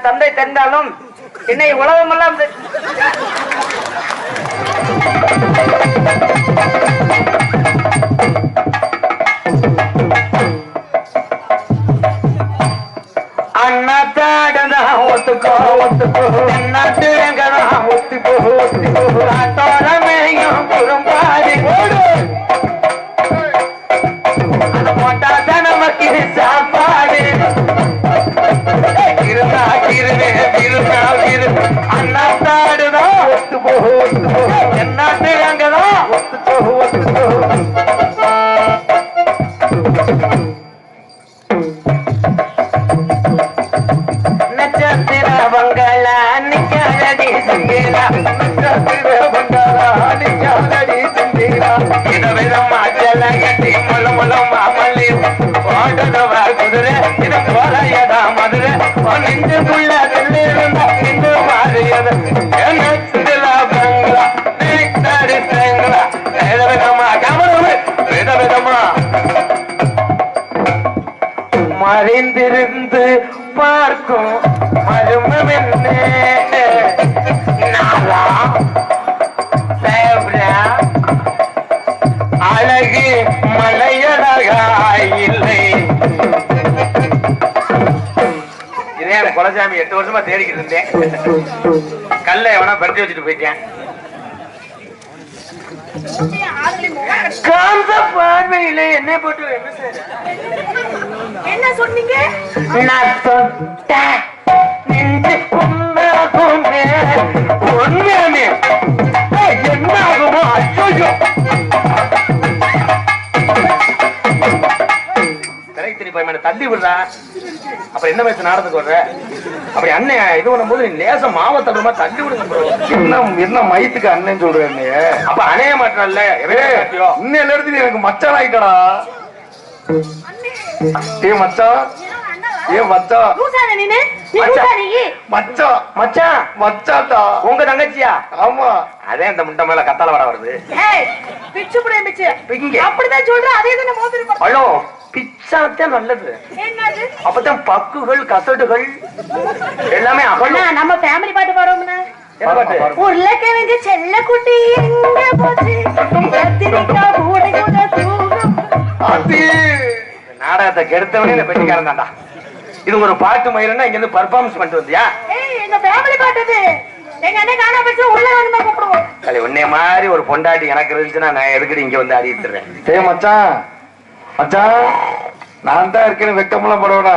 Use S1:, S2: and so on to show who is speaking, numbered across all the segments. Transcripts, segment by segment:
S1: தந்தை தெரிந்தாலும் என்னை உலகமெல்லாம் அண்ணா தாடனா ஒத்துக்கோ ஒத்துக்கோ நாட்டு எங்கடா ஒத்துக்கோ ஒத்துக்கோ தோரமையும் புறம்பாடி ஓடு அந்த போட்டாதான் நமக்கு சாப்பாடு இருந்தா இருவே இருந்தா இரு அண்ணா தாடுதான் ஒத்துக்கோ ஒத்துக்கோ நாட்டு எங்கதான் ஒத்துக்கோ ஒத்துக்கோ பங்களா நிக்காதடி சிங்கேரா பங்களா நிக்காதடி சிங்கேரா விதவிதமா ஜல கட்டி முல முலம் மாமல்லி ஓடுதவா குதிரை இது போறையதா மதுரை நெஞ்சுக்குள்ள இருந்தா இந்து மாறியது என்ன பங்களா நிக்காடி சிங்களா விதவிதமா கமரு விதவிதமா மறைந்திருந்து பார்க்கும் மருமம் என்ன அழகு மலையழகா இல்லை. இதே குலசாமி 8 வருஷமா தேடிக்கிட்டு இருந்தேன். கல்ல எவனா பறிச்சு வச்சுட்டு போயிட்டேன். காந்த பார்வையில என்ன போட்டு
S2: என்ன சொன்னீங்க?
S1: நான் தொட்டேன் நின்று உண்மையாகுமே உண்மையாமே என்ன ஆகுமோ ஐயோ திரைத்திரி பையன் தள்ளி விடுறா. அப்புறம் என்ன வயசு நாடத்துக்கு வர்ற அப்படி அண்ணன் இது பண்ணும் போது லேசம் மாவத்தமா தள்ளி விடுங்க.
S3: என்ன மயத்துக்கு அண்ணன் சொல்றேன்.
S1: அப்ப அணைய மாட்டேன்ல
S3: இன்னும் எடுத்து எனக்கு மச்சான் ஆயிட்டடா. ஏ மச்சான் ஏ மச்சான் மச்சான்
S1: மச்சான்
S3: மச்சாட்டா
S1: உங்க தங்கச்சியா?
S3: ஆமா.
S1: அதே இந்த முட்டை மேல கத்தால வர வருது.
S2: அப்படிதான் சொல்றேன். அதே தானே மோதிரி.
S1: ஹலோ பிச்சாத்தான் நல்லது. அப்பதான் பக்குகள் கசடுகள் எல்லாமே
S2: நம்ம ஃபேமிலி பாட்டு பாடுவோம்னா உருளைக்கிழங்கு செல்ல குட்டி எங்க போச்சு
S1: நாடகத்தை கெடுத்தவனே இந்த பெட்டிக்காரன் தான்டா. இது ஒரு பாட்டு மயிரன்னா இங்க இருந்து பர்ஃபார்மன்ஸ் பண்ணிட்டு வந்தியா?
S2: எங்க ஃபேமிலி பாட்டு எங்க அண்ணன் காணா போச்சு உள்ள வந்து கூப்பிடுவோம்.
S1: சரி உன்னை மாதிரி ஒரு பொண்டாட்டி எனக்கு இருந்துச்சுன்னா நான் எதுக்கடி இங்க வந்து அடித்துறேன்.
S3: ஏ மச்சான் மச்சான் நான் தான் இருக்கேன்னு வெக்கமெல்லாம் படுவேனா?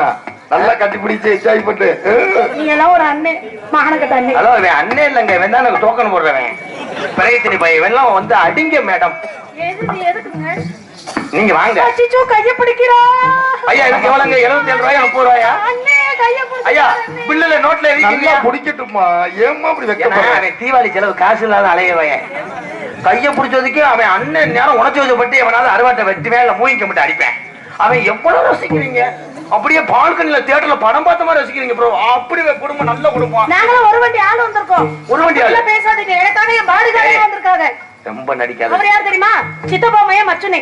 S3: நல்லா கட்டி பிடிச்சு என்ஜாய் பண்ணு.
S2: நீங்க எல்லாம் ஒரு அண்ணன் மகனுக்கு தண்ணி.
S1: ஹலோ இவன் அண்ணன் இல்லைங்க, இவன் தான் எனக்கு டோக்கன் போடுறவன். பிரயத்தினி பையன் இவெல்லாம் வந்து அடிங்க மேடம்.
S2: எதுக்குங்க
S1: நீங்க வாங்க.
S2: அச்சோ கைய பிடிக்கிறா.
S1: ஐயா இதுக்கு எவ்வளவுங்க? 77 ரூபாய் 30 ரூபாயா?
S2: அண்ணே கைய பிடிக்கிறா.
S1: ஐயா பில்லுல நோட்ல
S3: நல்லா பிடிக்கட்டுமா? ஏம்மா அப்படி வெக்கப்படுற?
S1: அவன் தீபாவளி செலவு காசு இல்லாத அலையவன் கைய பிடிச்சதுக்கு அவன் அண்ணன் நேரம் உணர்ச்சி வச்சப்பட்டு எவனாவது அறுவாட்டை வெட்டி மேல மூங்கிக்க மட்டும் அடிப்பேன். அவன் எவ்வளவு ரசிக்கிறீங்க. அப்படியே பால்கனில தியேட்டர்ல படம் பார்த்த மாதிரி ரசிக்கிறீங்க ப்ரோ. அப்படி குடும்பம் நல்ல குடும்பம்.
S2: நாங்களும் ஒரு வண்டி ஆள் வந்திருக்கோம்.
S1: ஒரு வண்டி ஆள்
S2: பேசாதீங்க. எனக்காக என் பாடிகாரங்க வந்திருக்காங்க.
S1: ரொம்ப நடிக்காத.
S2: அவர் யார் தெரியுமா? சித்தப்பா மையம் மச்சுனே.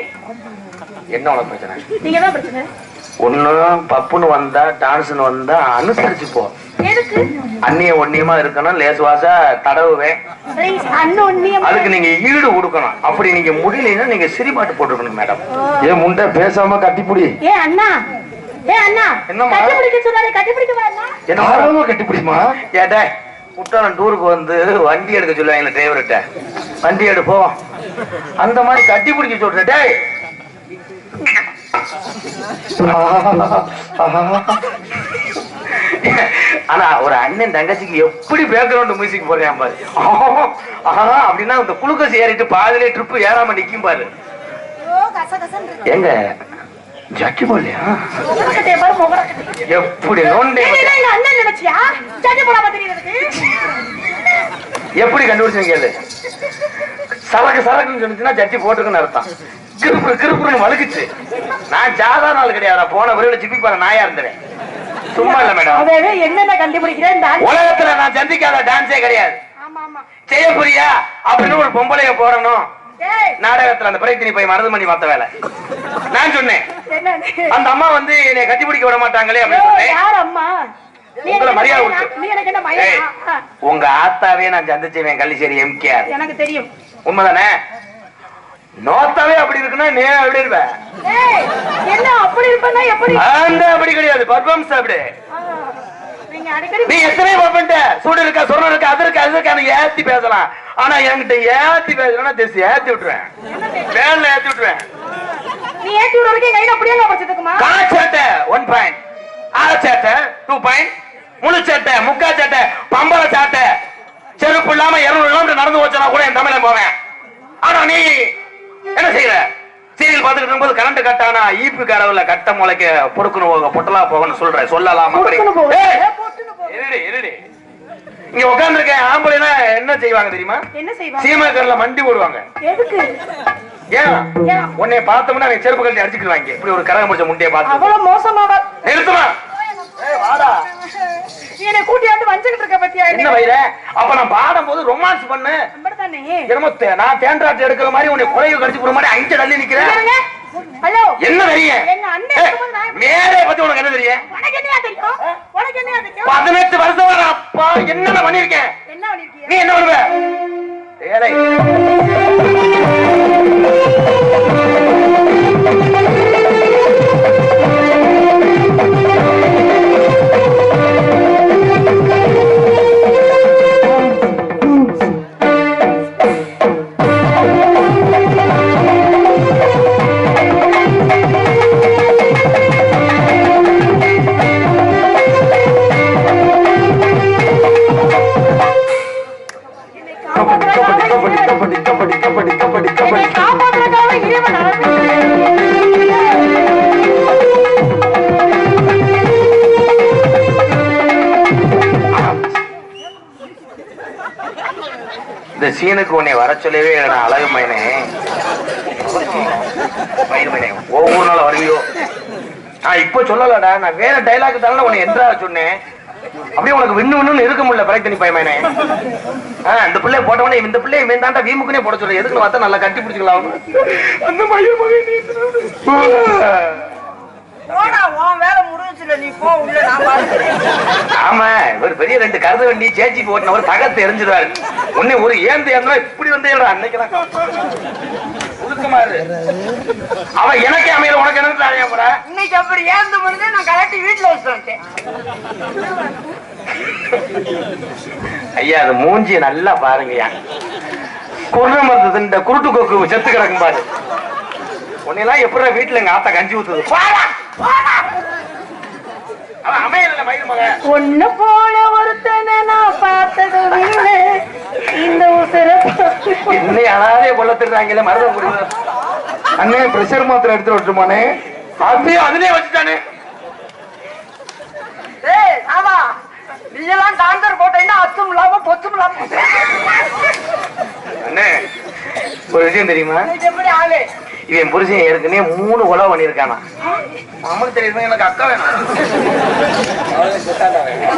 S1: என்ன உனக்கு பிரச்சனை?
S2: நீங்க தான் பிரச்சனை.
S1: ஒண்ணு பப்புன்னு வந்தா டான்ஸ்னு வந்தா அனுசரிச்சு போ.
S2: எதுக்கு?
S1: அண்ணிய ஒன்னியமா இருக்கணும். லேசுவாசா தடவுவேன். அதுக்கு நீங்க ஈடு கொடுக்கணும். அப்படி நீங்க முடியலன்னா நீங்க சிரிபாட்டு போட்டுக்கணும் மேடம்.
S3: ஏன் முண்டை பேசாம கட்டிப்பிடி.
S2: ஏ அண்ணா ஏ அண்ணா கட்டி பிடிக்க சொன்னாரே கட்டி பிடிக்க வரல.
S3: என்ன கட்டிப்பிடிமா?
S1: ஏடா குற்றாலம் டூருக்கு வந்து வண்டி எடுக்க சொல்லுவாங்க டிரைவர்கிட்ட. வண்டி எடுப்போம் அந்த மாதிரி கட்டி பிடிக்க சொல்றேன். டேய் ஆனா ஒரு அண்ணன் தங்கச்சிக்கு எப்படி பேக்ரவுண்ட் மியூசிக் போடுறேன் பாரு. அப்படின்னா இந்த குளுக்கோஸ் ஏறிட்டு பாதிலே ட்ரிப் ஏறாம நிக்கும் பாரு. எங்க ஜக்கி போடலையா? எப்படி எப்படி கண்டுபிடிச்சீங்க? கேளு. சரக்கு சரக்குன்னு சொன்னிச்சுன்னா ஜட்டி போட்டுருக்குன்னு அர்த்தம். கிருப்பு கிருப்புன்னு வழுக்குச்சு. நான் சாதாரண ஆள் கிடையாது. போன விரைவில் சிப்பி பாரு நாயா இருந்தேன். சும்மா இல்ல மேடம்.
S2: என்னென்ன கண்டுபிடிக்கிறேன்
S1: உலகத்துல நான் சந்திக்காத டான்ஸே கிடையாது. செய்யப்புரியா அப்படின்னு ஒரு பொம்பளைய போடணும். நாடகத்துல அந்த பிரயத்தினி போய் மருது பண்ணி மாத்த வேலை நான் சொன்னேன். அந்த அம்மா வந்து என்னை கட்டி பிடிக்க விட மாட்டாங்களே அப்படின்னு சொன்னேன். உங்களை மரியாதை கொடுத்து.
S2: நீ எனக்கு என்ன
S1: ஏய்,
S2: மயிலா?
S1: உங்க ஆத்தாவே நான் சந்திச்சேன் கள்ளிச்சேரி எம்கேஆர்.
S2: எனக்கு தெரியும்.
S1: உண்மைதானே? நோத்தாவே அப்படி இருக்குன்னா நீ எப்படி இருப்ப?
S2: ஏய், என்ன அப்படி இருப்பேன்னா எப்படி?
S1: அந்த அப்படி கிடையாது, பர்ஃபார்மன்ஸ் அப்படி.
S2: நீங்க அடிக்கடி
S1: நீ எத்தனை பர்ஃபெக்ட் சூடு இருக்கா, சொரணம் இருக்கா, அது இருக்கா, அது இருக்கா, ஏத்தி பேசலாம். ஆனா என்கிட்ட ஏத்தி பேசலன்னா தேசி ஏத்தி விட்டுருவேன், வேன்ல ஏத்தி விட்டுருவேன்.
S2: நீ ஏத்தி விடுற வரைக்கும் கையில அப்படியே படிச்சதுக்குமா?
S1: காச்சேட்டை 1 பாயிண்ட், ஆச்சேட்டை 2 பாயிண்ட், முழு சேட்டை, முக்கா சேட்டை, பம்பர சாட்டை, செருப்பு இல்லாம 200 கிலோமீட்டர் நடந்து வச்சனா கூட என் தமிழன் போவேன். ஆனா நீ என்ன செய்யற? சீரியல் பார்த்துட்டு இருக்கும்போது கரண்ட் கட் ஆனா ஈப்பு கடவுல கட்ட முளைக்க பொறுக்கணும் போக பொட்டலா போகணும்னு சொல்ற சொல்லலாம். இருடி இருடி, இங்க உட்கார்ந்து இருக்க ஆம்பளைனா என்ன செய்வாங்க தெரியுமா?
S2: என்ன செய்வாங்க?
S1: சீமாக்கர்ல மண்டி போடுவாங்க.
S2: எதுக்கு?
S1: ஏன் உன்னை பார்த்தோம்னா அவன் செருப்பு கட்டி அடிச்சுக்குவாங்க. இப்படி ஒரு கரகம் முடிச்ச முட்டையை பார்த்து
S2: அவ்வளவு மோசமாவா?
S1: நிறுத்துமா? வாடா,
S2: என்னை கூட்டியாந்து வஞ்சிக்கிட்டு இருக்க பத்தியா?
S1: என்ன வயிற? அப்ப நான் பாடும் போது ரொமான்ஸ் பண்ணு.
S2: அப்படித்தானே.
S1: என்னமோ நான் தேன்றாட்டு எடுக்கிற மாதிரி உன்னை குறைய கடிச்சு போற மாதிரி அஞ்சு தள்ளி நிக்கிறேன்.
S2: ஹலோ,
S1: என்ன தெரியும்?
S2: எங்க அண்ணன் இருக்கும்போது நான்
S1: மேலே பத்தி உனக்கு என்ன தெரியும்?
S2: உனக்கு என்னையா தெரியும்? உனக்கு என்னையா தெரியும்?
S1: 18 வருஷம் வர அப்பா என்ன பண்ணிருக்கேன்?
S2: என்ன பண்ணிருக்கீங்க?
S1: நீ என்ன பண்ணுவ? ஏழை இந்த சீனுக்கு உன்னை வர சொல்லவே நான் அழகு மயனே ஒவ்வொரு நாள் வருவியோ. நான் இப்ப சொல்லலடா, நான் வேற டைலாக் தானே உன்னை என்றா சொன்னேன். அப்படியே உனக்கு விண்ணு விண்ணு இருக்க முடியல பிரயத்தனி பயமேனே. இந்த பிள்ளைய போட்டவனே இந்த பிள்ளைய தாண்டா வீமுக்குனே போட சொல்ற. எதுக்கு பார்த்தா நல்லா கட்டி பிடிச்சிக்கலாம் அந்த மயில் மகன். ஆமா, இவர் பெரிய 2 கருத வண்டி சேச்சி போட்டினவர் தகத்தை எரிஞ்சிருவாரு. உன்னை ஒரு ஏந்து ஏந்தா இப்படி வந்து அன்னைக்குதான் உருக்கமா இரு. அவ எனக்கே அமையல, உனக்கு என்ன போற?
S2: இன்னைக்கு அப்படி ஏந்து முடிஞ்சு நான் கலட்டி வீட்டுல வச்சுட்டேன்.
S1: ஐயா, அது மூஞ்சி நல்லா பாருங்கய்யா. குருண மருந்து இந்த குருட்டு கொக்கு செத்து கிடக்கும் பாரு. உன்னையெல்லாம் எப்படி வீட்டுல எங்க ஆத்தா கஞ்சி ஊத்துது? அமையல மயில் மகன்.
S2: ஒண்ணு போல ஒருத்தனை நான் பார்த்ததும் இல்லை. இந்த உசுர
S1: என்ன அழகாவே கொள்ளத்திடுறாங்கல்ல மருதம் குடிக்க.
S3: அண்ணே பிரஷர் மாத்திரை எடுத்து விட்டுருமானே?
S1: அப்படியே அதுலயே வச்சுட்டானே.
S2: ஆமா, நீங்கெல்லாம் டான்சர் போட்டீங்கன்னா அச்சும் இல்லாம பொச்சும் இல்லாம.
S1: அண்ணே, ஒரு விஷயம் தெரியுமா?
S2: எப்படி ஆளு?
S1: இவன் புருஷன் ஏற்கனவே 3 கொலை பண்ணிருக்கானா. நமக்கு தெரியுமா? எனக்கு அக்கா வேணும்.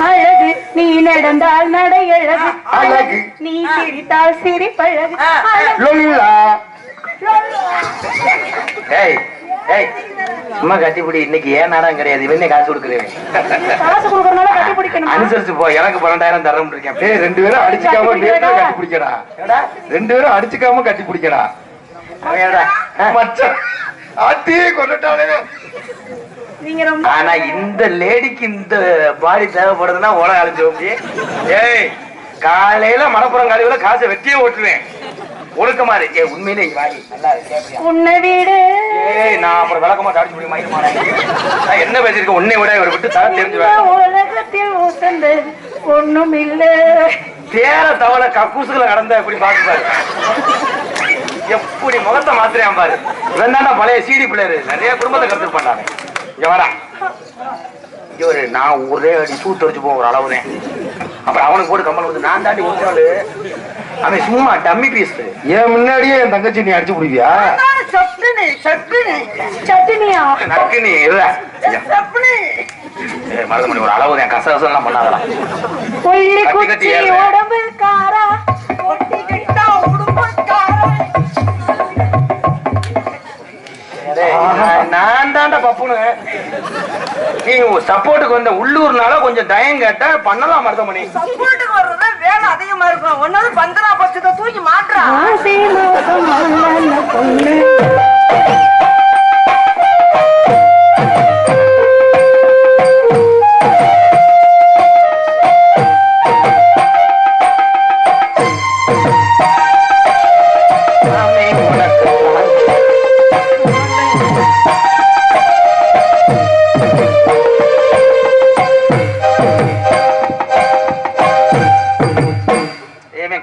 S2: அழகு நீ நடந்தால் நடை அழகு,
S3: அழகு
S2: நீ சிரித்தால் சிரிப்பழகு.
S3: லொல்லா.
S1: ஏய் ஏய், சும்மா கட்டிப்பிடி. இன்னைக்கு ஏன் நாடம் கிடையாது, இவனே காசு கொடுக்குறேன்.
S2: காசு கொடுக்கறனால கட்டி பிடிக்கணும்.
S1: அனுசரிச்சு போ. எனக்கு 12,000 தரணும் இருக்கேன்.
S3: 2 பேரும் அடிச்சுக்காம கட்டி பிடிக்கடா. 2 பேரும் அடிச்சுக்காம கட்டி பிடிக்கடா. மச்சான் ஆத்தியே கொண்டுட்டானே.
S2: நீங்க ரொம்ப
S1: ஆனா இந்த லேடிக்கு இந்த பாடி தேவைப்படுதுன்னா ஓட அழிச்சு. ஏய், காலையில மணப்புறம் காலையில காசை வெட்டியே ஓட்டுவேன். ஒழுக்கமா இருக்கு உண்மையிலே. நல்லா இருக்கு
S2: உன்னை வீடு.
S1: ஏய், நான் அப்புறம் விளக்கமா அடிச்சு முடியும் மயிலுமான. நான் என்ன பேசிருக்கேன்? உன்னை விட இவரை விட்டு தர தெரிஞ்சுவேன்.
S2: உலகத்தில் உசந்து ஒண்ணும் இல்ல.
S1: தேர தவளை கக்கூசுகளை கடந்த எப்படி பாத்துப்பாரு. எப்படி முகத்தை மாத்திரையான் பாரு. இவன் தாண்டா பழைய சிடி பிளேயரு. நிறைய குடும்பத்தை கருத்து பண்ணாங்க. இங்க வாடா, இங்க ஒரு நான் ஒரே அடி சூத்து வச்சு போவோம் ஒரு அளவுதான். அப்புறம் அவனுக்கு போட்டு கம்பல் வந்து நான் தாண்டி ஒருத்தாள். அவன் சும்மா டம்மி பீஸ்.
S3: ஏன் முன்னாடியே என் தங்கச்சி நீ அடிச்சு பிடிப்பியா?
S2: சட்னியா
S1: நக்கு நீ மருதமணி ஒரு அளவுதான். கசகசம் எல்லாம் பண்ணாதலாம்.
S2: கொல்லி குச்சி உடம்பு காரா
S1: நான் தாண்டா பப்புனு. நீ சப்போர்ட்டுக்கு வந்த உள்ளூர்னால கொஞ்சம் தயம் கேட்டா பண்ணலாம் மருதமணி.
S2: சப்போர்ட்டுக்கு வர்றதா வேலை அதிகமா இருக்கும். ஒன்னாவது பந்தரா பச்சத்தை தூக்கி மாற்றா.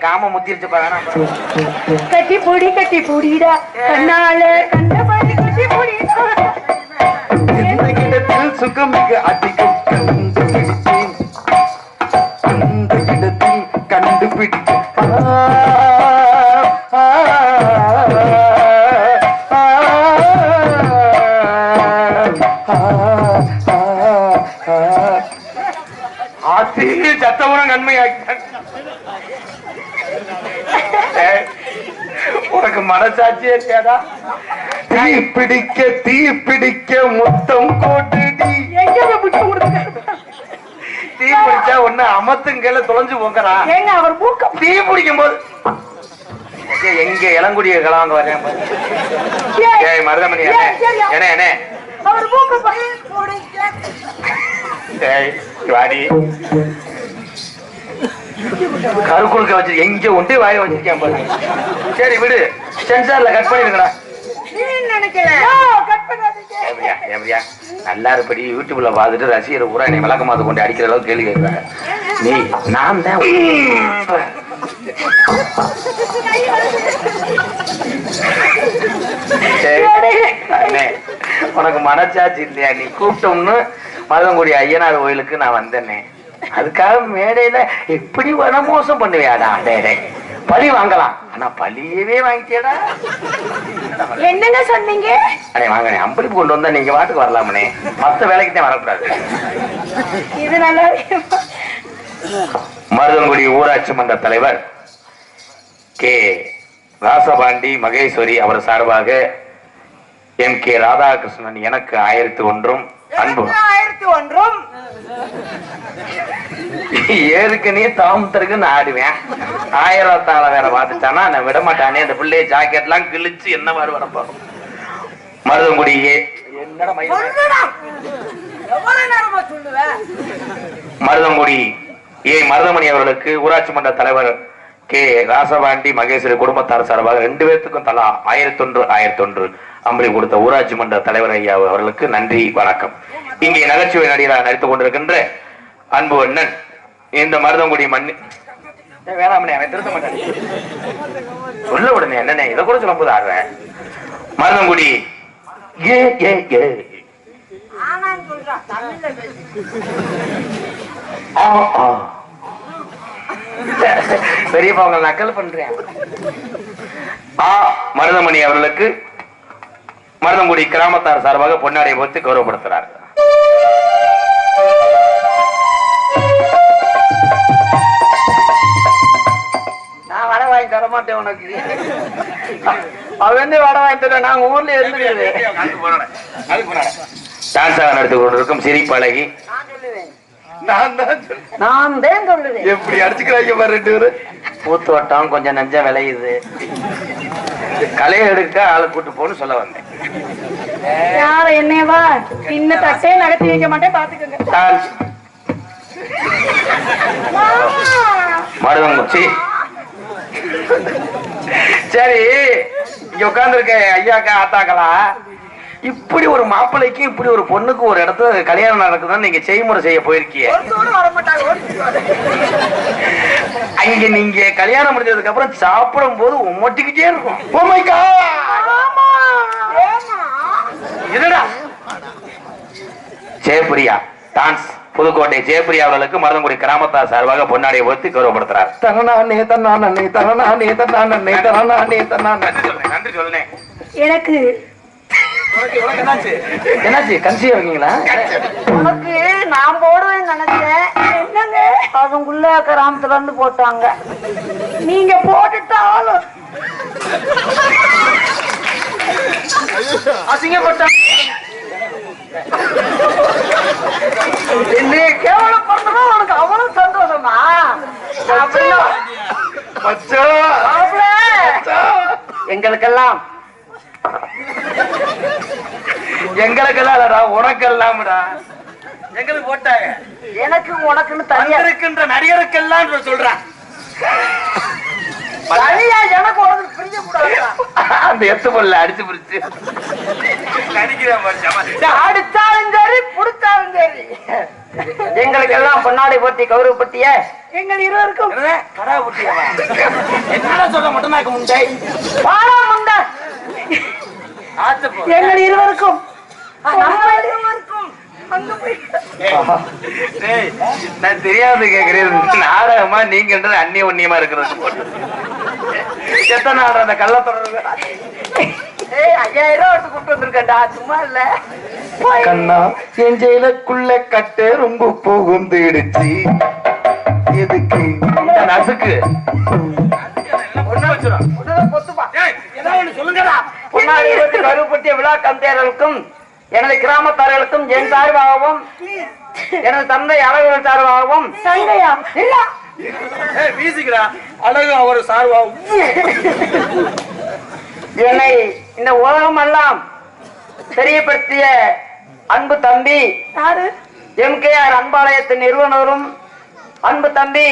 S1: காம முத்திருச்சு பாருங்க.
S2: கட்டி பொடி கட்டி பொடிடா கண்ணால கண்டபடி கட்டி பொடிடா.
S3: இந்த இடத்தில் சுகமிகு அதிகம் கண்டுபிடித்தேன். அந்த இடத்தில் கண்டுபிடித்தேன்.
S1: சத்தமும் நன்மையாக்கிட்டான். உனக்கு மனசாட்சியே இருக்காதா?
S3: தீ பிடிக்க மொத்தம் கோட்டுடி.
S1: தீ பிடிச்சா ஒண்ணு அமத்துங்கல தொலைஞ்சு போங்கறா.
S2: ஏங்க அவர் மூக்க
S1: தீ பிடிக்கும் போது எங்க இளங்குடிய கலாங்க வரேன். மருதமணி என்ன
S2: அவர் மூக்க
S1: வாடி கருக்குழுக்க வச்சு எங்க ஒன்று வாய வச்சிருக்கேன் பாரு. சரி விடு, சென்சார்ல கட் பண்ணிருக்கா. நல்லா இருப்படி யூடியூப்ல பாத்துட்டு ரசிகர் பூரா என்னை விளக்கமாத்து கொண்டு அடிக்கிற அளவுக்கு கேள்வி கேட்கிறாங்க. நீ நான் தான் உனக்கு மனச்சாட்சி இல்லையா? நீ கூப்பிட்டோம்னு மருதங்குடி ஐயனார் கோயிலுக்கு நான் வந்தேனே, அதுக்காக மேடையில எப்படி வனமோசம் பண்ணுவியாடா? மேடை பழி வாங்கலாம், ஆனா பழியவே வாங்கிட்டியடா.
S2: என்னங்க சொன்னீங்க?
S1: அடே வாங்கண்ணே, அம்பளிப்பு கொண்டு வந்தா நீங்க வாட்டுக்கு வரலாமனே, மத்த வேலைக்கு தான் வரக்கூடாது.
S2: இது நல்லா
S1: மருதங்குடி ஊராட்சி மன்ற தலைவர் கே ராசபாண்டி மகேஸ்வரி அவர் சார்பாக எம் கே ராதாகிருஷ்ணன் எனக்கு 1001 அன்பு
S2: 1001
S1: ஏற்கனவே தாமத்தருக்கு நான் ஆடுவேன். 1000 வேற பாத்துட்டானா நான் விட மாட்டானே. அந்த பிள்ளைய ஜாக்கெட் எல்லாம் கிழிச்சு என்ன மாதிரி வரப்போம். மருதங்குடியே மருதங்குடி மருதமணி அவர்களுக்கு ஊராட்சி மன்ற தலைவர் கே ராசபாண்டி மகேஸ்வரி குடும்பத்தார் சார்பாக 2 பேர்த்துக்கும் தலா 1001 அம்பளி கொடுத்த ஊராட்சி மன்ற தலைவர் ஐயா அவர்களுக்கு நன்றி வணக்கம். இங்கே நகைச்சுவை நடிகராக நடித்துக் கொண்டிருக்கின்ற அன்பு அண்ணன் இந்த மருதங்குடி மண்ணு வேணாமனே, அவன் திருத்த மாட்டான். சொல்ல உடனே என்னன்னே இதை கூட சொல்லும் போது ஆடுவேன். மருதங்குடி ஏ ஏ ஏ பெரியப்பா உங்களை நக்கல் பண்றேன். மருதமணி அவர்களுக்கு மருதங்குடி கிராமத்தார் சார்பாக பொன்னாடை போட்டு கௌரவப்படுத்துறார். நான் வடை வாங்கி தர மாட்டேன் உனக்கு. அவன் வடை வாங்கி தர நாங்க ஊர்ல இருந்து டான்ஸாக நடத்தி கொண்டிருக்கும் சிரிப்பழகி
S2: நான் தான் சொல்லுவேன்.
S3: எப்படி அடிச்சுக்கிறாங்க பாரு 2 பேரும்.
S1: பூத்து வட்டம் கொஞ்சம் நெஞ்சம் விளையுது, கலையை எடுக்க ஆளை கூட்டு போன்னு சொல்ல வந்தேன்.
S2: யார என்னவா இன்ன தட்டே நகர்த்தி வைக்க மாட்டேன் பாத்துக்கோங்க.
S1: மருதங்குச்சி சரி, இங்க உட்கார்ந்து இருக்க ஐயாக்கா ஆத்தாக்களா, இப்படி ஒரு மாப்பிள்ளைக்கு இப்படி ஒரு பொண்ணுக்கு ஒரு இடத்துல கல்யாணம் நடக்குதுன்னு நீங்க செய்முறை செய்ய போயிருக்கீங்க. அங்க நீங்க கல்யாணம் முடிஞ்சதுக்கு அப்புறம் சாப்பிடும் போது உமட்டிக்கிட்டே இருக்கும். என்னடா ஜெயபிரியா டான்ஸ் புதுக்கோட்டை ஜெயபிரியா அவர்களுக்கு மருதங்குடி கிராமத்தார் சார்பாக பொன்னாடியை போட்டு கௌரவப்படுத்துறார். நன்றி சொல்லுனேன்.
S2: எனக்கு
S1: என்னாச்சு கன்சியா இருக்கீங்களா?
S2: உனக்கு நான் போடுவேன்னு நினைச்சேன். என்னங்க அதுக்குள்ள கிராமத்துல இருந்து போட்டாங்க. நீங்க போட்டுட்டாலும்
S1: அசிங்கப்பட்ட என்னைய கேவலப்படுறதா உனக்கு அவ்வளவு சந்தோஷமா? எங்களுக்கெல்லாம் இல்லடா, உனக்கெல்லாம்டா. எங்களுக்கு போட்டாங்க, எனக்கு உனக்குன்னு தனியா இருக்கின்ற நடிகருக்கெல்லாம் சொல்றேன். தனியா எனக்கு உனக்கு பிரிஞ்ச கூடாது. அந்த எத்து பொருள் அடிச்சு பிடிச்சு அடிச்சாலும் சரி புடிச்சாலும் சரி எங்களுக்கு எல்லாம் பொன்னாடை போட்டி கௌரவப்பட்டிய எங்கள் இருவருக்கும் என்ன சொல்ல மட்டும் முண்டை பாடா முண்டை எங்கள் இருவருக்கும் நான் தெரியாது கேக்குறேன். நாடகமா நீங்கன்றது அந்நிய ஒன்னியமா இருக்கிறது. எத்தனை நாள் அந்த கள்ளத்தொடர்பு 5000 ரூபாய் கூப்பிட்டு வந்திருக்கா? சும்மா இல்ல கண்ணா, என் ஜெயிலுக்குள்ள கட்டு ரொம்ப புகுந்துடுச்சு. எதுக்கு நசுக்கு கருப்பட்டிய விழா கம்பெனிகளுக்கும் எனது கிராமத்தார்களுக்கும் என் சார்பாகவும் எனது தந்தை அழகர் சார்பாகவும் அழகு அவர் சார்பாகவும் என்னை இந்த உலகம் எல்லாம் தெரியப்படுத்திய அன்பு தம்பி MKR அன்பாலயத்தின் நிறுவனரும் அன்பு தம்பி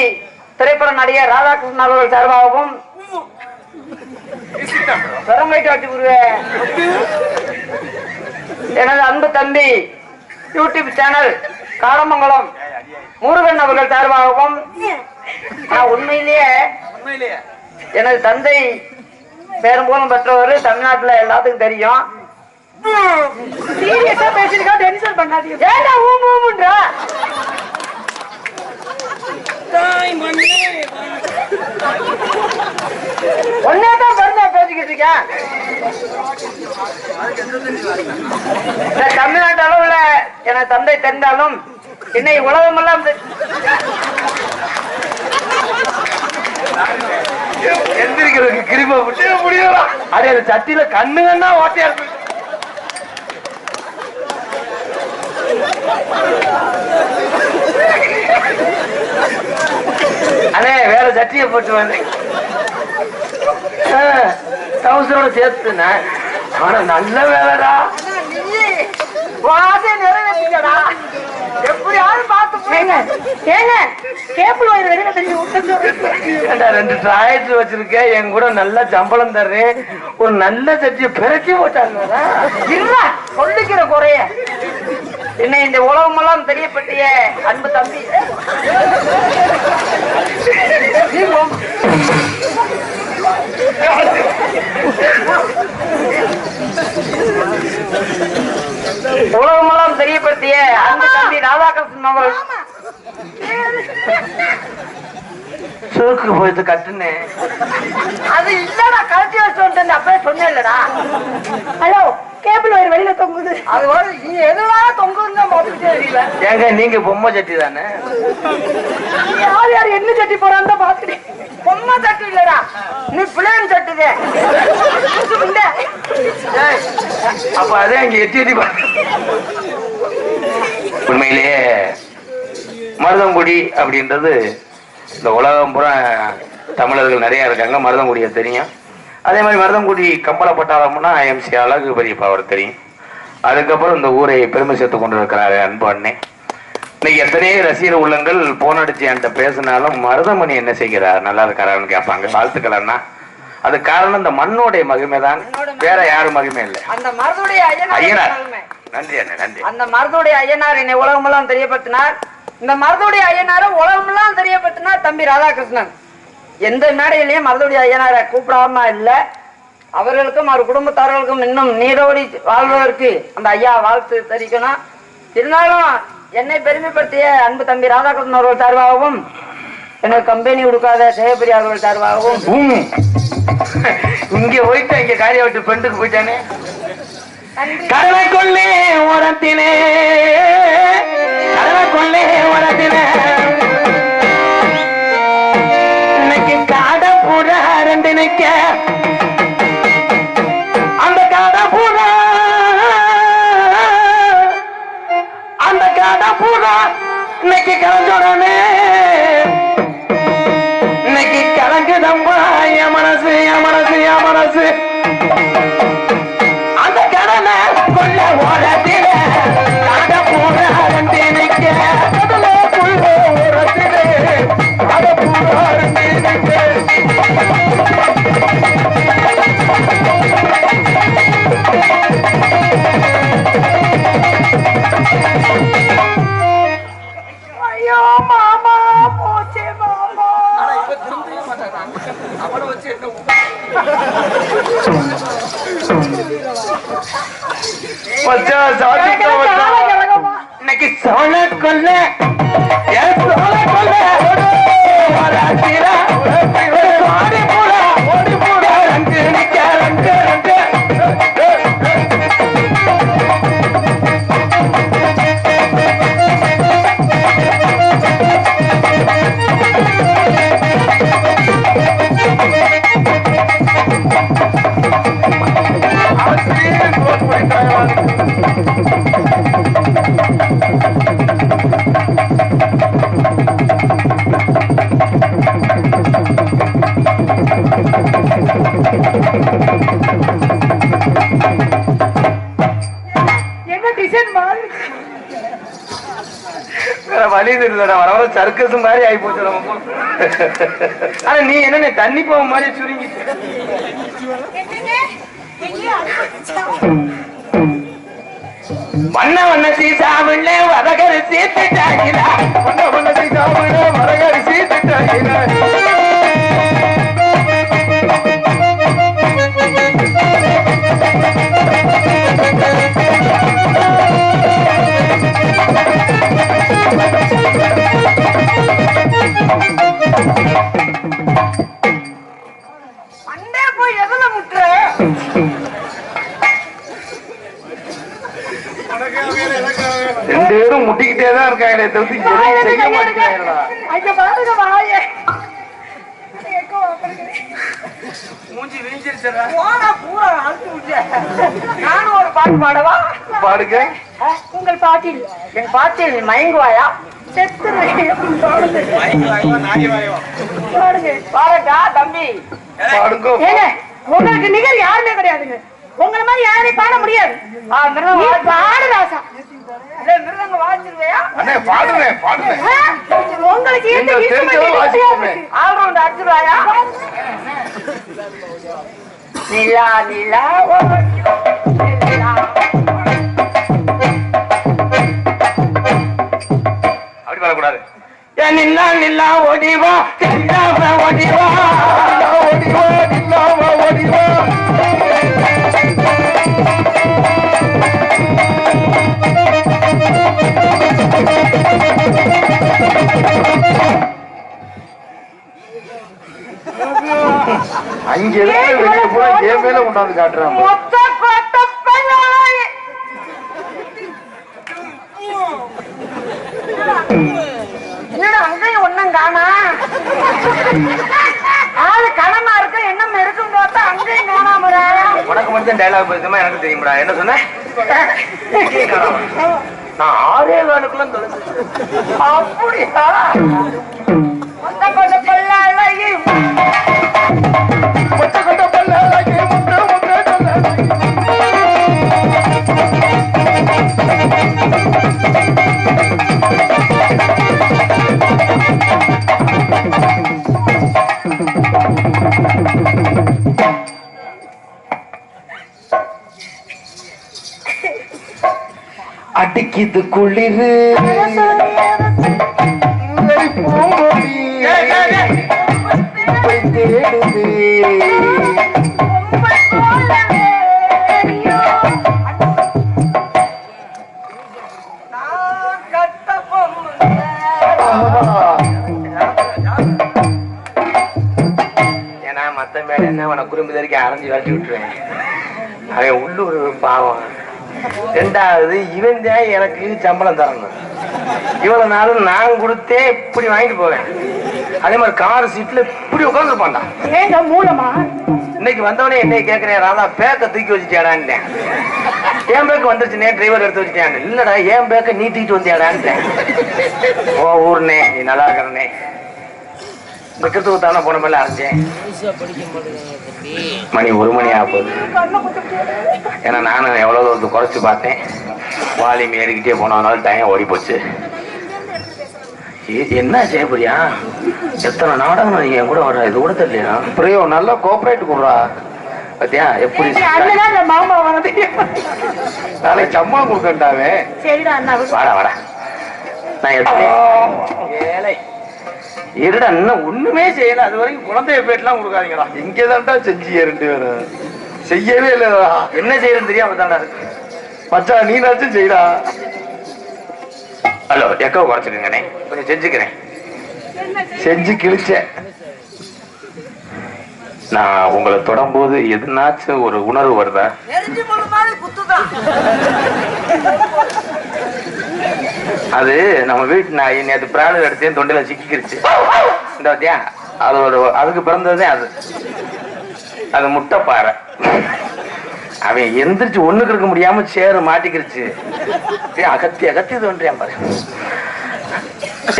S1: திரைப்பட நடிகர் ராதாகிருஷ்ணன் அவர்கள் சார்பாகவும் எனது அன்பு தம்பி யூடியூப் சேனல் காடமங்கலம் முருகன் அவர்கள் சார்பாகவும் உண்மையிலேயே எனது தந்தை பெரும்போதும் பெற்றவர் தமிழ்நாட்டுல எல்லாத்துக்கும் தெரியும். பேசிருக்கா டென்ஷன் பண்ணாதீங்க. ஒன்னேதான் பண்ண பேசிக்கிட்டு இருக்கேன். தமிழ்நாட்டு அளவுல என தந்தை தெரிந்தாலும் என்னை உலகம் எல்லாம் எந்திரிக்கிறதுக்கு கிருப விட்டு முடியும். அடே அது சட்டியில கண்ணுங்கன்னா ஓட்டையா இருக்கு. அண்ணே வேற சட்டியை போட்டு வந்தேன் தௌசரோட சேர்த்துன. ஆனா நல்ல வேலைடா, நிறைவேற்றா எப்படியாவது பார்த்து ரெண்டு டிராக்டர் வச்சிருக்கேன். என் கூட நல்ல சம்பளம் தர்றேன். ஒரு நல்ல சட்டியை பிறக்கி போட்டாங்க. சொல்லிக்கிற குறைய என்ன இந்த உலகம் எல்லாம் தெரியப்பட்டிய அன்பு தம்பி உலகமெல்லாம் தெரியப்படுத்திய அன்பு தம்பி ராதாகிருஷ்ணன் அவர்கள் சுருக்கு போயிட்டு கட்டுன்னு அது இல்லடா, கழட்டி வச்சு அப்பவே சொன்னேன் இல்லடா. ஹலோ, கேபிள் வயர் வெளியில தொங்குது. அது நீ எதுவா தொங்குதுன்னு பார்த்துக்கிட்டே தெரியல. ஏங்க நீங்க பொம்மை சட்டி தானே? யார் யார் என்ன சட்டி போறான்னு பாத்துக்கிட்டேன். பொம்மை சட்டி இல்லடா, நீ பிளேன் சட்டுதே. அப்ப அதே அங்க எட்டி எட்டி உண்மையிலேயே மருதங்குடி அப்படின்றது இந்த உலகம் பூரா தமிழர்கள் நிறைய இருக்காங்க. மருதங்குடியை தெரியும். அதே மாதிரி மருதங்குடி கம்பளப்பட்டாரம்னா MC அழகு பெரியப்பா அவர் தெரியும். அதுக்கப்புறம் இந்த ஊரை பெருமை சேர்த்து கொண்டு இருக்கிறாரு அன்பு அண்ணே. இன்னைக்கு எத்தனையோ ரசிகர் உள்ளங்கள் போன் அடிச்சு என்கிட்ட பேசினாலும் மருதமணி என்ன செய்கிறார், நல்லா இருக்காரான்னு கேட்பாங்க. வாழ்த்துக்கள் அண்ணா. அது காரணம் இந்த மண்ணோடைய மகிமை தான், வேற யாரும் மகிமை இல்லை. அந்த மருதுடைய ஐயனார், நன்றி அண்ணே நன்றி. அந்த மருதுடைய ஐயனார் என்னை உலகமெல்லாம் தெரியப்படுத்தினார். இந்த மருதுடைய ஐயனார உலகமெல்லாம் தெரியப்படுத்தினார் தம்பி ராதாகிருஷ்ணன். எந்த மேடையிலையும் மருதுடைய ஐயனாரை கூப்பிடாம இல்ல. அவர்களுக்கும் அவர் குடும்பத்தார்களுக்கும் இன்னும் நீரோடி வாழ்வதற்கு அந்த ஐயா வாழ்த்து தெரிவிக்கணும். இருந்தாலும் என்னை பெருமைப்படுத்திய அன்பு தம்பி ராதாகிருஷ்ணன் அவர்கள் சார்பாகவும் எனக்கு கம்பெனி கொடுக்காத சேகப்பிரியா அவர்கள் சார்பாகவும் இங்க போயிட்டு இங்க காரியம் விட்டு பெண்டுக்கு போயிட்டானே. கடலை கொள்ளே ஓரத்தினே, கடலை கொள்ளே ஓரத்தினே, இன்னைக்கு காட பூரா ரெண்டு நிக்க, அந்த காட கலஞ்சோடனே இன்னைக்கு கலங்குதம்மா என் மனசு என் மனசு என் மனசு அந்த கடனை கொள்ள ஓரத்தில காட போற ரெண்டு நிக்க கடல கொள்ள ஓரத்தில காட போற ரெண்டு நிக்க
S2: ஐயோ மாமா போச்சே மாமா.
S1: இன்னைக்கு சோழ கொல்ல என் சோழ கொல்ல ஓடி போட ரெண்டு நிக்க ரெண்டு ரெண்டு
S2: என்ன டிசைன் மாதிரி
S1: வழி தெரியலடா வர வர சர்க்கஸ் மாதிரி ஆகி போச்சு நமக்கு. ஆனா நீ என்ன தண்ணி போக மாதிரி சுருங்கி வண்ண வண்ண சீசாவுள்ள வரகரி சீத்துட்டாங்களா வண்ண வண்ண சீசாவுள்ள வரகரி சீத்துட்டாங்களா
S2: அண்ணே போய் எதுல முட்டுற?
S1: ரெண்டு பேரும் முட்டிக்கிட்டே தான் இருக்காங்களே தவிர்த்து எதையும் செய்ய மாட்டேங்கிறாங்களா.
S2: அங்க பாருங்க வாயே. எக்கோ வருது.
S1: மூஞ்சி வீஞ்சிருச்சா
S2: போனா பூரா அழுத்து விட்டே. நானும் ஒரு பாட்டு பாடவா?
S1: பாடுங்க.
S2: உங்கள் பாட்டில் என் பாட்டில் மயங்குவாயா? செத்துருவேன். பாடுங்க. பாருடா தம்பி.
S1: பாடுங்க.
S2: ஏங்க உங்களுக்கு நிகர் யாருமே கிடையாதுங்க. உங்களை மாதிரி யாரையும் பாட முடியாது. நீ பாடு ராசா. மிருதங்க வாசிருவையா?
S1: அண்ணே பாடுறேன் பாடுறேன்.
S2: உங்களுக்கு எந்த
S1: நீங்க தெரிஞ்சதை வாசிக்கணுமே.
S2: ஆல்ரவுண்ட் அடிச்சுருவாயா? நிலா நிலா ஓ நிலா.
S1: அப்படி பாடக்கூடாது. ஏன் நில்லா நில்லா ஓடிவா நில்லாம ஓடிவா ஓடிவா நில்லாம ஓடிவா அங்க இருந்து வெளியே போனா ஏன் மேல கொண்டாந்து காட்டுறாங்க.
S2: மொத்த கொட்ட பெண்ணாய். என்னடா அங்கேயும் ஒண்ணும் காணா. ஆளு கனமா இருக்க என்ன இருக்கும் பார்த்தா அங்கேயும் காணாம.
S1: உனக்கு மட்டும் டைலாக் பேசுமா எனக்கு தெரியும்டா. என்ன சொன்ன? நான் 6-7 தொலைச்சு.
S2: அப்படியா? மொத்த கொட்ட பெண்ணாய்.
S1: கொட்ட கொட்ட பல்லாக்கி முட்டை முட்டை சொல்ல. அடிக்குது குளிரு தேடுது. ஏன்னா மத்த மேல என்ன அவனை குறும்பு தெரிக்க அரைஞ்சு வளர்ச்சி விட்டுருவேன். அவன் உள்ளூர் பாவம். ரெண்டாவது இவன் தான் எனக்கு சம்பளம் தரணும். இவ்வளவு நாளும் நான் கொடுத்தே இப்படி வாங்கிட்டு போவேன். அதே மாதிரி கார் சீட்ல இப்படி உட்காந்துருப்பான்டா.
S2: ஏங்க மூலமா
S1: இன்னைக்கு வந்தவனே என்னை கேட்கிறேன் ராதா பேக்க தூக்கி வச்சுட்டியாடான்னு. என் பேக்கு வந்துருச்சுனே டிரைவர் எடுத்து வச்சுட்டேன். இல்லடா என் பேக்க நீ தூக்கிட்டு வந்தியாடான்னு. ஓ ஊர்னே நீ நல்லா இருக்கிறனே விக்கிறதுக்கு தானே போன மேல அரைஞ்சேன். மணி 1 மணி ஆகுது. ஏன்னா நானும் எவ்வளவு தூரத்துக்கு குறைச்சு பார்த்தேன். வாலியம் ஏறிக்கிட்டே போனதுனால டைம் ஓடி போச்சு. என்ன செய்யப்படியா? எத்தனை நாடகம் நீங்க என் கூட வர்ற இது கூட தெரியலையா? பிரியோ நல்லா கோஆபரேட் கொடுறா. பத்தியா எப்படி
S2: மாமா வரது
S1: நாளைக்கு சம்மா கொடுக்கண்டாவே.
S2: சரிடா அண்ணா
S1: வாடா வாடா. நான் எடுத்தேன் ஏழை இருடா. இன்னும் ஒண்ணுமே செய்யல. அது வரைக்கும் குழந்தைய பேட்டெல்லாம் கொடுக்காதீங்களா?
S3: இங்கதான்டா செஞ்சிய 2 பேரும் செய்யவே இல்லடா.
S1: என்ன செய்யறதுன்னு தெரியாம தான்டா இருக்கு.
S3: மச்சான் நீனாச்சும் செய்யடா.
S1: Hello echo குறைச்சிருங்கண்ணே. கொஞ்சம் செஞ்சுக்கிறேன்.
S3: செஞ்சு கிழிச்சேன்.
S1: நான் உங்களை தொடரும்போது எதுனாச்சும் ஒரு உணர்வு வருதா? அது நம்ம வீட்டு நாய் நேற்று பிராணம் எடுத்தேன் தொண்டையில சிக்கிக்கிருச்சு. இந்த பத்தியா அதோட அதுக்கு பிறந்ததே அது. அது முட்டை பாறை. அவன் எந்திரிச்சு ஒண்ணுக்கு இருக்க முடியாம சேரு மாட்டிக்கிருச்சு. அகத்தி அகத்தி தோன்றியான் பாரு.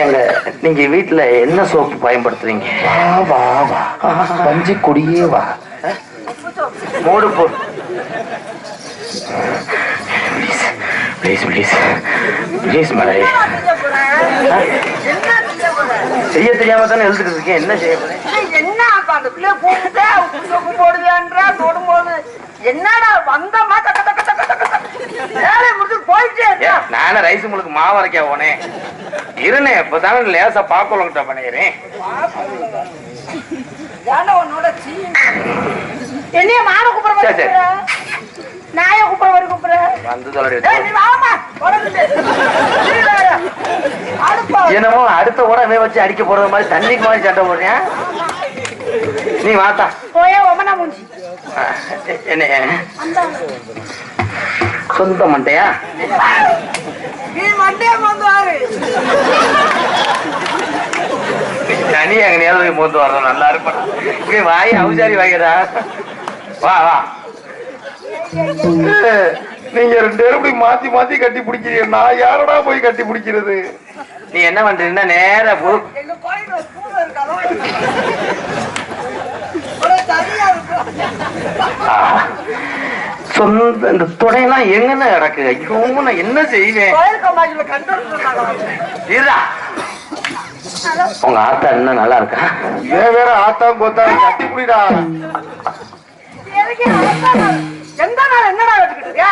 S1: எங்க நீங்க வீட்டுல என்ன சோப்பு பயன்படுத்துறீங்க?
S3: வா வா வா பஞ்சு கொடியே வா.
S1: மூடு போ. ப்ளீஸ் ப்ளீஸ் ப்ளீஸ் மலை. செய்ய தெரியாம தானே எழுதுக்கிட்டு இருக்கேன். என்ன செய்ய போறேன்?
S2: என்ன அந்த பிள்ளைய கூப்பிட்டு போடுவேன்றா தொடும்போது என்னடா வந்தமா வேலை முடிச்சு போயிட்டே.
S1: நானே ரைஸ் உங்களுக்கு மாவு அரைக்க போனேன். இருனே இப்பதானே லேசா பாக்கொள்ளங்கிட்ட பண்ணிடுறேன்.
S2: என்னைய மான கூப்பிட நாய கூப்பிட வர கூப்பிட
S1: வந்து சொல்லி என்னமோ அடுத்த உடனே வச்சு அடிக்க போறது மாதிரி தண்ணிக்கு மாதிரி சட்டை போடுறேன். நீ வாத்தா
S2: போயே ஒமனா மூஞ்சி.
S1: என்ன சொந்த மண்டையா?
S2: நீ மண்டையா மோந்துவாரு.
S1: தனி அங்க நேரம் மோந்து வர்ற நல்லா இருப்பா. இப்படி வாய் அவசாரி வாங்கிறா. வா வா.
S3: நீங்க 2 பேரும் இப்படி மாத்தி மாத்தி கட்டி பிடிக்கிறீங்க. நான் யாரடா போய் கட்டி பிடிக்கிறது?
S1: நீ என்ன பண்றீங்கன்னா நேர போ. சொந்த இந்த தொடையெல்லாம் எங்கன்னு கிடக்கு. ஐயோ நான் என்ன செய்வேன்? உங்க ஆத்தா என்ன நல்லா இருக்கா?
S3: ஏன் வேற ஆத்தா கோத்தா கட்டி பிடிடா.
S2: எந்த நாள் என்னடா வச்சுக்கிட்டு இருக்க?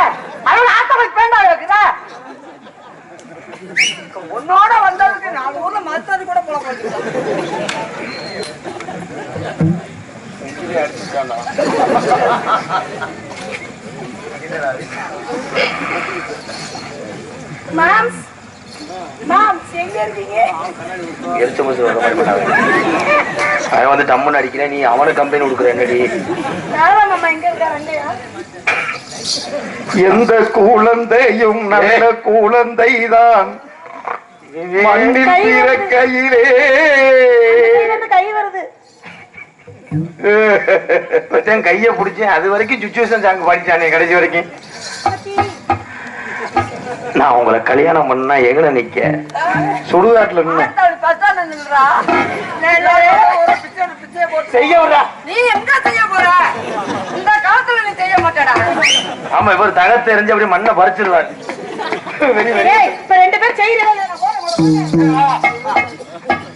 S2: அதோட ஆத்தோட பேண்டா இருக்குதா? உன்னோட வந்ததுக்கு நான் ஊர்ல மறுத்தது கூட போல போச்சு. மாம்ஸ் மாம்ஸ் எங்க இருக்கீங்க?
S1: எரிச்ச மசு வர மாதிரி பண்ணாங்க. அவன் வந்து டம்முன்னு அடிக்கிறேன். நீ அவனுக்கு கம்பெனி கொடுக்குற என்னடி?
S2: மாமா எங்க இருக்காருயா?
S3: எந்த குழந்தையும் நல்ல குழந்தைதான் மண்ணில் பிறக்கையிலே
S2: கை வருது.
S1: கைய பிடிச்சேன். அது வரைக்கும் சுச்சுவேஷன் சாங் படிச்சானே கடைசி வரைக்கும். நான் உங்களை கல்யாணம் பண்ணா எங்கன நிக்க? சுடுகாட்டுல செய்ய விடுறா.
S2: நீ எங்க செய்ய போற? இந்த காலத்துல நீ செய்ய மாட்டடா.
S1: ஆமா இவர் தகத்தை எரிஞ்சு அப்படியே மண்ணை பறிச்சிருவாரு.
S2: இப்ப 2 பேர் செய்யறீங்க.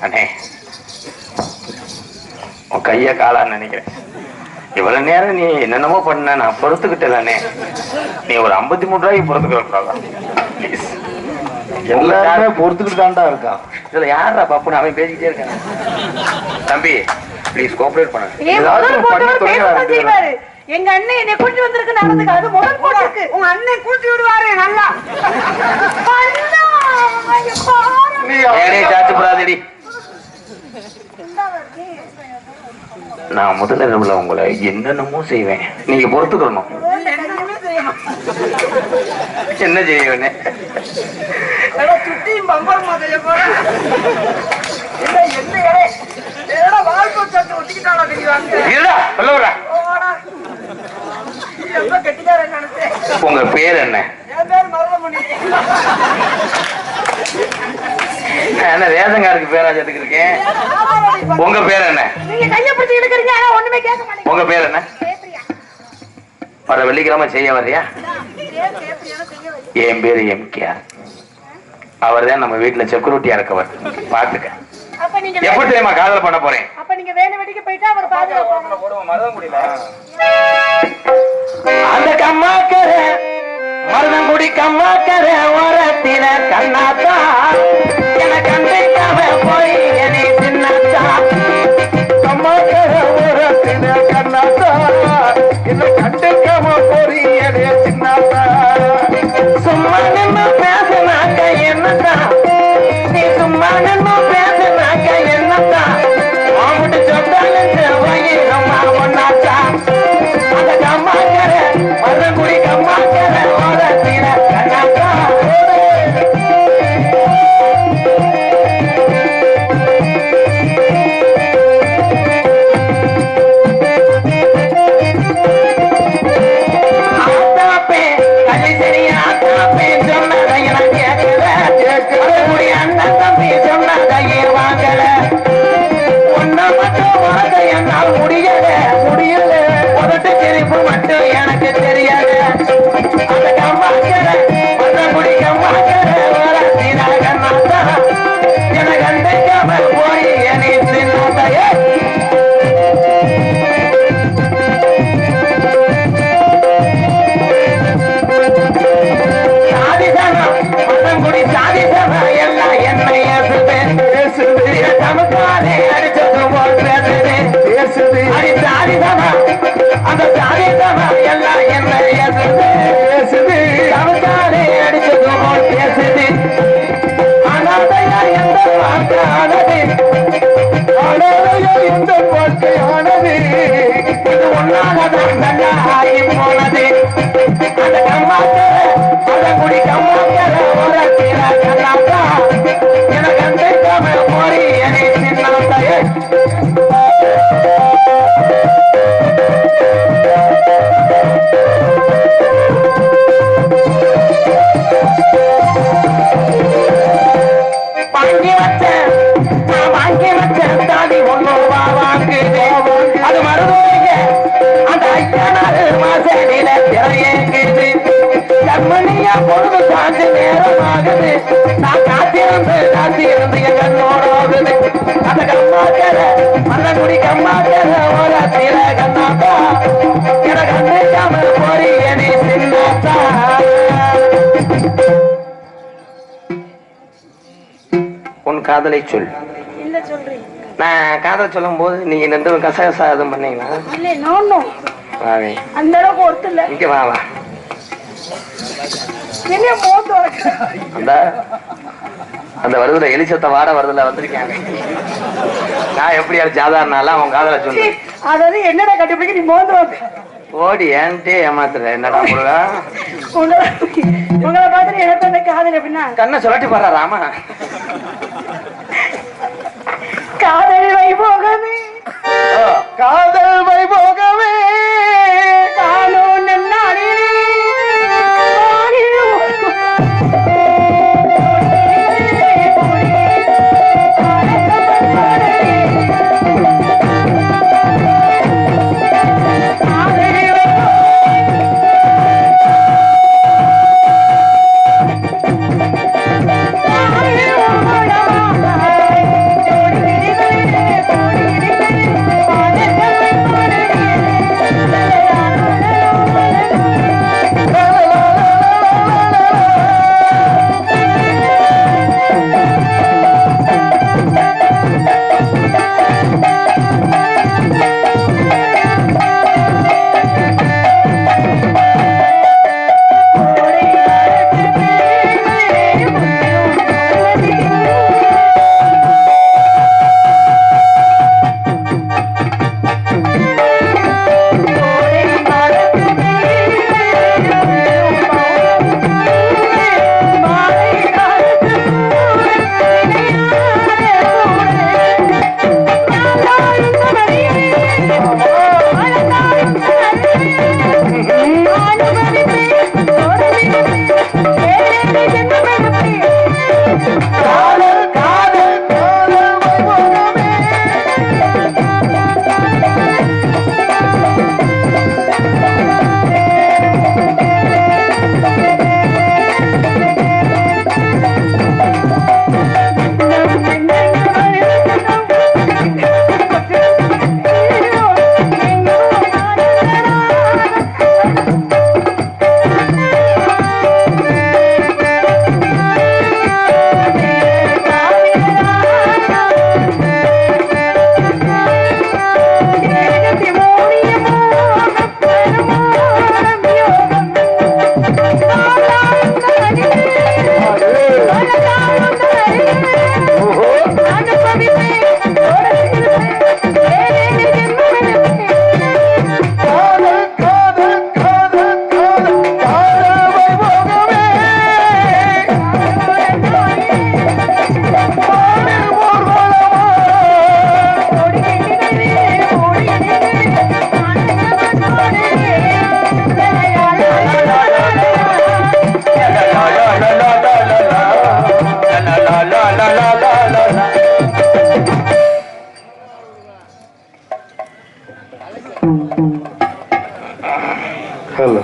S1: அண்ணே உன் கைய காலான்னு நினைக்கிறேன். இவ்வளவு நேரம் நீ என்னென்னமோ பண்ண நான் பொறுத்துக்கிட்டே. நீ ஒரு 53 ரூபாய்க்கு பொறுத்துக்கலாம்.
S3: எல்லாருமே பொறுத்துக்கிட்டு தான்டா இருக்கான்.
S1: இதுல யாரா பாப்புன்னு அவன் பேசிக்கிட்டே இருக்கான். தம்பி ப்ளீஸ் கோஆபரேட் பண்ணு.
S2: எங்க அண்ணன் என்னை கூட்டி வந்திருக்கு நடந்துக்கு. அது முதல் போட்டுருக்கு. உங்க அண்ணன் கூட்டி விடுவாரு நல்லா.
S1: நீ சாச்சு போடாதடி. நான் முதல்ல இரவுல உங்களை என்னென்னமோ செய்வேன். நீங்க பொறுத்துக்கணும். என்ன செய்வேன்னு
S2: சுட்டியும் பம்பரமா செய்ய போறேன்.
S1: உங்க பேர் என்ன? மாமங்காருக்கு பேரா சேர்த்துக்கு இருக்கேன். உங்க பேர் என்ன?
S2: நீங்க கைய பிடிச்சி இழுக்கிறீங்க ஆனா ஒண்ணுமே கேட்க மாட்டீங்க.
S1: உங்க பேர் என்ன? வர வெள்ளிக்கிழமை செய்ய வர்றியா? என் பேரு எம்கேஆர். அவர் தான் நம்ம வீட்டுல செக்யூரிட்டியா இருக்கவர். பாத்துக்க.
S2: அப்ப நீங்க
S1: எப்படி தெரியுமா காதல் பண்ண போறேன்?
S2: அப்ப நீங்க வேணும் வெடிக்க போயிட்டா அவர் பாதுகாப்பாங்க.
S1: அந்த கம்மாக்கர மருதங்குடி கம்மாக்கர ஓரத்தில கண்ணாத்தா எனக்கு அன்றைக்காக போய் என்னை சின்னத்தா
S3: கம்மாக்கர ஓரத்தில கண்ணாத்தா என்ன கண்டுக்காம போறீ என்னைய சின்னாத்தா.
S1: சும்மா நின்னு பேசினாக்க என்னத்தா நீ சும்மா நின்னு பேசினாக்க என்னத்தா அவங்கிட்ட சொன்னாலும் வயிறம்மா ஒன்னாச்சா அந்த கம்மாக்கர மருதங்குடி கம்மாக்கர ஓரத்தில கண்ணாத்தா எனக்கு தெரியாது அந்த கம்மாக்கர மருதங்குடி கம்மாக்கர ஓரத்தில கண்ணாத்தா எனக்கு அன்றைக்காக போய் என்னை சின்னத்தையே சாதிசனம் மருதங்குடி சாதிசனம் எல்லாம் என்னை பேசுது தமக்காலே அடிச்சது போல் பேசுது அடி சாதிசனம் அந்த சாதிசனம் எல்லாம் என்னை பேசுது தமக்காலே அடிச்சது போல் பேசுது அனாதையா எந்த வாழ்க்கையானது
S3: அனாதையா எந்த வாழ்க்கையானது
S1: இது ஒன்னாலதான் நல்லா ஆகி போனது அந்த கம்மாக்கர மருதங்குடி கம்மாக்கர ஓரத்தில கண்ணாத்தா எனக்கு அன்றைக்காம போறி என்னை சின்னத்தையே வாங்கி வச்சேன் தாண்டி ஒன்னோவா வாங்குது அது மருதோங்க அந்த ஐயனாறு மாசனில திரையேங்குது கண்மணியா பொழுது சாஞ்சு நேரம் ஆகுது நான் காத்திருந்து என் கண்ணோடாகுது அந்த கம்மாக்கர மருதங்குடி கம்மாக்கர ஓரத்தில கண்ணாத்தா எனக்கு அன்னைக்காம போறி என்னை சின்னத்தா உன் காதலை சொல்.
S2: இல்ல சொல்றீங்க.
S1: நான் காதல் சொல்லும் போது நீங்க ரெண்டு கசகசாதம் பண்ணீங்களா?
S2: இல்ல நோ
S1: வாவே
S2: அந்த அளவுக்கு ஒருத்தர் இல்ல.
S1: இங்க வா வா.
S2: என்ன மோட்டோ
S1: அந்த அந்த வருதுல எலிசத்த வாட வருதுல வந்திருக்காங்க. நான் எப்படி சாதாரண அவன் காதலை சொல்லு.
S2: அதாவது என்னடா கண்டுபிடிக்க நீ மோந்தோ
S1: ஓடி ஏன்ட்டே ஏமாத்துற என்னடா முருகா
S2: உங்களை பார்த்து எனக்கு காதல் எப்படின்னா
S1: கண்ணை சொல்லட்டி பாரு ராமா
S2: காதல் வைபோகமே
S3: காதல் வைபோகமே
S2: காணும் நன்னாளிலே
S3: ஹலோ